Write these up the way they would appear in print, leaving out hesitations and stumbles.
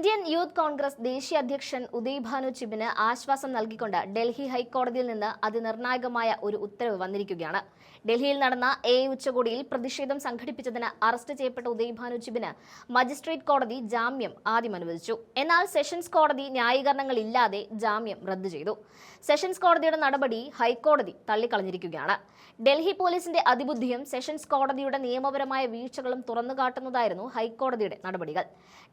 Indian youth Congress ദേശീയ അധ്യക്ഷൻ ഉദയ് ഭാനു ചിബിന് ആശ്വാസം നൽകിക്കൊണ്ട് ഡൽഹി ഹൈക്കോടതിയിൽ നിന്ന് അതിനിർണായകമായ ഒരു ഉത്തരവ് വന്നിരിക്കുകയാണ്. ഡൽഹിയിൽ നടന്ന ഉച്ചകോടിയിൽ പ്രതിഷേധം സംഘടിപ്പിച്ചതിന് അറസ്റ്റ് ചെയ്യപ്പെട്ട ഉദയ് ഭാനു ചിബിന് മജിസ്ട്രേറ്റ് കോടതി ജാമ്യം ആദ്യം അനുവദിച്ചു. എന്നാൽ സെഷൻസ് കോടതി ന്യായീകരണങ്ങളില്ലാതെ ജാമ്യം റദ്ദു ചെയ്തു. സെഷൻസ് കോടതിയുടെ നടപടി ഹൈക്കോടതി തള്ളിക്കളഞ്ഞിരിക്കുകയാണ്. ഡൽഹി പോലീസിന്റെ അതിബുദ്ധിയും സെഷൻസ് കോടതിയുടെ നിയമപരമായ വീഴ്ചകളും തുറന്നുകാട്ടുന്നതായിരുന്നു ഹൈക്കോടതിയുടെ നടപടികൾ.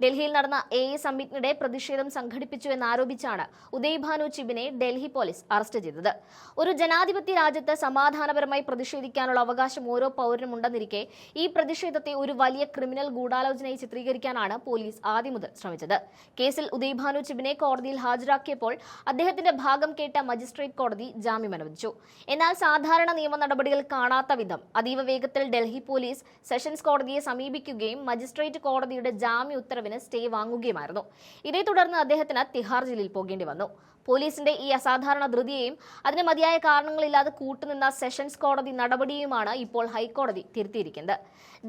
ഡൽഹിയിൽ നടന്ന സമ്മിറ്റിനിടെ പ്രതിഷേധം സംഘടിപ്പിച്ചു എന്നാരോപിച്ചാണ് ഉദയ് ഭാനു ചിബിനെ ഡൽഹി പോലീസ് അറസ്റ്റ് ചെയ്തത്. ഒരു ജനാധിപത്യ രാജ്യത്ത് സമാധാനപരമായി പ്രതിഷേധിക്കാനുള്ള അവകാശം ഓരോ പൗരനും ഉണ്ടെന്നിരിക്കെ ഈ പ്രതിഷേധത്തെ ഒരു വലിയ ക്രിമിനൽ ഗൂഢാലോചനയായി ചിത്രീകരിക്കാനാണ് പോലീസ് ആദ്യം മുതൽ ശ്രമിച്ചത്. കേസിൽ ഉദയ് ഭാനു ചിബിനെ കോടതിയിൽ ഹാജരാക്കിയപ്പോൾ അദ്ദേഹത്തിന്റെ ഭാഗം കേട്ട മജിസ്ട്രേറ്റ് കോടതി ജാമ്യം അനുവദിച്ചു. എന്നാൽ സാധാരണ നിയമ നടപടികൾ കാണാത്ത വിധം അതീവ വേഗത്തിൽ ഡൽഹി പോലീസ് സെഷൻസ് കോടതിയെ സമീപിക്കുകയും മജിസ്ട്രേറ്റ് കോടതിയുടെ ജാമ്യ ഉത്തരവിന് സ്റ്റേ വാങ്ങുകയുമായിരുന്നു. ഇതേ തുടർന്ന് അദ്ദേഹത്തിന് തിഹാർ ജയിലിൽ പോകേണ്ടി വന്നു. പോലീസിന്റെ ഈ അസാധാരണ ധൃതിയെയും അതിന് മതിയായ കാരണങ്ങളില്ലാതെ കൂട്ടുനിന്ന സെഷൻസ് കോടതി നടപടിയുമാണ് ഇപ്പോൾ ഹൈക്കോടതി തിരുത്തിയിരിക്കുന്നത്.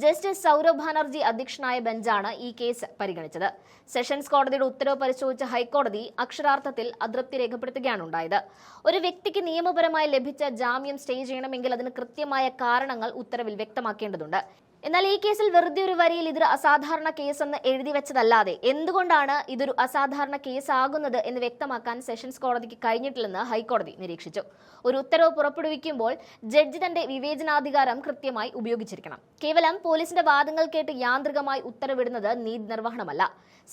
ജസ്റ്റിസ് സൗരഭ് ബാനർജി അധ്യക്ഷനായ ബെഞ്ചാണ് ഈ കേസ് പരിഗണിച്ചത്. സെഷൻസ് കോടതിയുടെ ഉത്തരവ് പരിശോധിച്ച ഹൈക്കോടതി അക്ഷരാർത്ഥത്തിൽ അതൃപ്തി രേഖപ്പെടുത്തുകയാണ് ഉണ്ടായത്. ഒരു വ്യക്തിക്ക് നിയമപരമായി ലഭിച്ച ജാമ്യം സ്റ്റേ ചെയ്യണമെങ്കിൽ അതിന് കൃത്യമായ കാരണങ്ങൾ ഉത്തരവിൽ വ്യക്തമാക്കേണ്ടതുണ്ട്. എന്നാൽ ഈ കേസിൽ വെറുതെ ഒരു വരിയിൽ ഇതൊരു അസാധാരണ കേസെന്ന് എഴുതി വെച്ചതല്ലാതെ എന്തുകൊണ്ടാണ് ഇതൊരു അസാധാരണ കേസാകുന്നത് എന്ന് വ്യക്തമാക്കാൻ സെഷൻസ് കോടതിക്ക് കഴിഞ്ഞിട്ടില്ലെന്ന് ഹൈക്കോടതി നിരീക്ഷിച്ചു. ഒരു ഉത്തരവ് പുറപ്പെടുവിക്കുമ്പോൾ ജഡ്ജി തന്റെ വിവേചനാധികാരം കൃത്യമായി ഉപയോഗിച്ചിരിക്കണം. കേവലം പോലീസിന്റെ വാദങ്ങൾ കേട്ട് യാന്ത്രികമായി ഉത്തരവിടുന്നത് നീതി നിർവഹണമല്ല.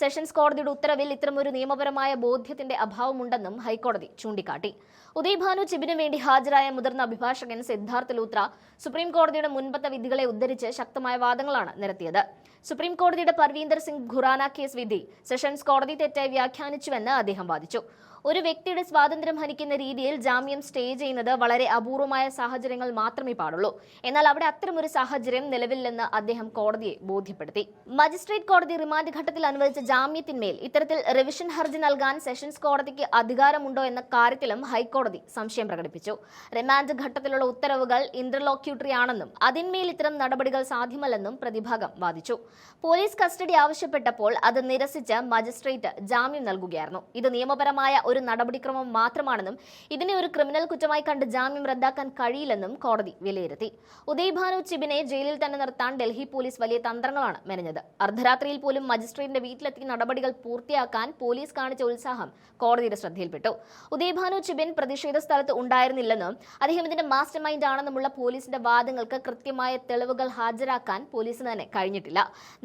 സെഷൻസ് കോടതിയുടെ ഉത്തരവിൽ ഇത്തരമൊരു നിയമപരമായ ബോധ്യത്തിന്റെ അഭാവമുണ്ടെന്നും ഹൈക്കോടതി ചൂണ്ടിക്കാട്ടി. ഉദയ് ഭാനു ചിബിനു വേണ്ടി ഹാജരായ മുതിർന്ന അഭിഭാഷകൻ സിദ്ധാർത്ഥ് ലൂത്ര സുപ്രീം കോടതിയുടെ മുൻപത്തെ വിധികളെ ഉദ്ധരിച്ച് ശക്തമായ വാദങ്ങളാണ് നിരത്തിയത്. സുപ്രീം കോടതിയുടെ പർവീന്ദർ സിംഗ് ഖുറാന കേസ് വിധി സെഷൻസ് കോടതി തെറ്റായി വ്യാഖ്യാനിച്ചുവെന്ന് അദ്ദേഹം വാദിച്ചു. ഒരു വ്യക്തിയുടെ സ്വാതന്ത്ര്യം ഹനിക്കുന്ന രീതിയിൽ ജാമ്യം സ്റ്റേ ചെയ്യുന്നത് വളരെ അപൂർവമായ സാഹചര്യങ്ങൾ മാത്രമേ പാടുള്ളൂ. എന്നാൽ അവിടെ അത്തരമൊരു സാഹചര്യം നിലവിലില്ലെന്ന് അദ്ദേഹം കോടതിയെ ബോധ്യപ്പെടുത്തി. മജിസ്ട്രേറ്റ് കോടതി റിമാൻഡ് ഘട്ടത്തിൽ അനുവദിച്ച ജാമ്യത്തിന്മേൽ ഇത്തരത്തിൽ റിവിഷൻ ഹർജി നൽകാൻ സെഷൻസ് കോടതിക്ക് അധികാരമുണ്ടോ എന്ന കാര്യത്തിലും ഹൈക്കോടതി സംശയം പ്രകടിപ്പിച്ചു. റിമാൻഡ് ഘട്ടത്തിലുള്ള ഉത്തരവുകൾ ഇന്റർലോക്യൂട്ടറി ആണെന്നും അതിന്മേൽ ഇത്തരം നടപടികൾ സാധ്യമല്ലെന്നും പ്രതിഭാഗം വാദിച്ചു. പോലീസ് കസ്റ്റഡി ആവശ്യപ്പെട്ടപ്പോൾ അത് നിരസിച്ച് മജിസ്ട്രേറ്റ് ജാമ്യം നൽകുകയായിരുന്നു. ഇത് നിയമപരമായ ഒരു നടപടിക്രമം മാത്രമാണെന്നും ഇതിനെ ഒരു ക്രിമിനൽ കുറ്റമായി കണ്ട് ജാമ്യം റദ്ദാക്കാൻ കഴിയില്ലെന്നും കോടതി വിലയിരുത്തി. ഉദയ് ഭാനു ചിബിനെ ജയിലിൽ തന്നെ നിർത്താൻ ഡൽഹി പോലീസ് വലിയ തന്ത്രങ്ങളാണ് മെനഞ്ഞത്. അർദ്ധരാത്രിയിൽ പോലും മജിസ്ട്രേറ്റിന്റെ വീട്ടിലെത്തി നടപടികൾ പൂർത്തിയാക്കാൻ പോലീസ് കാണിച്ച ഉത്സാഹം കോടതിയുടെ ശ്രദ്ധയിൽപ്പെട്ടു. ഉദയ് ഭാനു ചിബിൻ പ്രതിഷേധ സ്ഥലത്ത് ഉണ്ടായിരുന്നില്ലെന്നും അദ്ദേഹം ഇതിന്റെ മാസ്റ്റർ മൈൻഡ് ആണെന്നുമുള്ള പോലീസിന്റെ വാദങ്ങൾക്ക് കൃത്യമായ തെളിവുകൾ ഹാജരാക്കാൻ പോലീസിന് തന്നെ കഴിഞ്ഞിട്ടില്ല.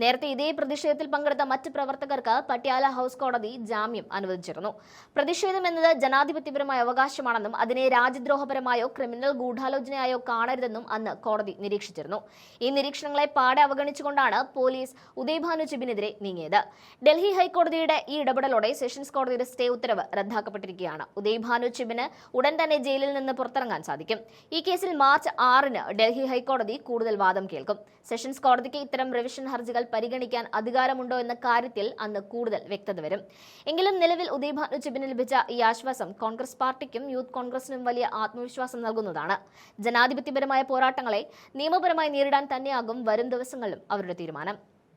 നേരത്തെ ഇതേ പ്രതിഷേധത്തിൽ പങ്കെടുത്ത മറ്റ് പ്രവർത്തകർക്ക് പട്യാല ഹൌസ് കോടതി ജാമ്യം അനുവദിച്ചിരുന്നു. പ്രതിഷേധം എന്നത് ജനാധിപത്യപരമായ അവകാശമാണെന്നും അതിനെ രാജ്യദ്രോഹപരമായോ ക്രിമിനൽ ഗൂഢാലോചനയായോ കാണരുതെന്നും അന്ന് കോടതി നിരീക്ഷിച്ചിരുന്നു. ഈ നിരീക്ഷണങ്ങളെ പാടെ അവഗണിച്ചുകൊണ്ടാണ് പോലീസ് ഉദയ് ഭാനു ചിബിനെതിരെ നീങ്ങിയത്. ഡൽഹി ഹൈക്കോടതിയുടെ ഈ ഇടപെടലോടെ സെഷൻസ് കോടതിയുടെ സ്റ്റേ ഉത്തരവ് റദ്ദാക്കപ്പെട്ടിരിക്കുകയാണ്. ഉദയ് ഭാനു ചിബിന് ഉടൻ തന്നെ ജയിലിൽ നിന്ന് പുറത്തിറങ്ങാൻ സാധിക്കും. ഈ കേസിൽ മാർച്ച് 6-ന് ഡൽഹി ഹൈക്കോടതി കൂടുതൽ വാദം കേൾക്കും. സെഷൻസ് കോടതിക്ക് ഇത്തരം റിവിഷൻ ഹർജികൾ പരിഗണിക്കാൻ അധികാരമുണ്ടോ എന്ന കാര്യത്തിൽ അന്ന് കൂടുതൽ വ്യക്തത വരും. എങ്കിലും നിലവിൽ ഉദയ് ഭാനു ചിബിന് ലഭിച്ച ഈ ആശ്വാസം കോൺഗ്രസ് പാർട്ടിക്കും യൂത്ത് കോൺഗ്രസിനും വലിയ ആത്മവിശ്വാസം നൽകുന്നതാണ്. ജനാധിപത്യപരമായ പോരാട്ടങ്ങളെ നിയമപരമായി നേരിടാൻ തന്നെയാകും വരും ദിവസങ്ങളിലും അവരുടെ തീരുമാനം.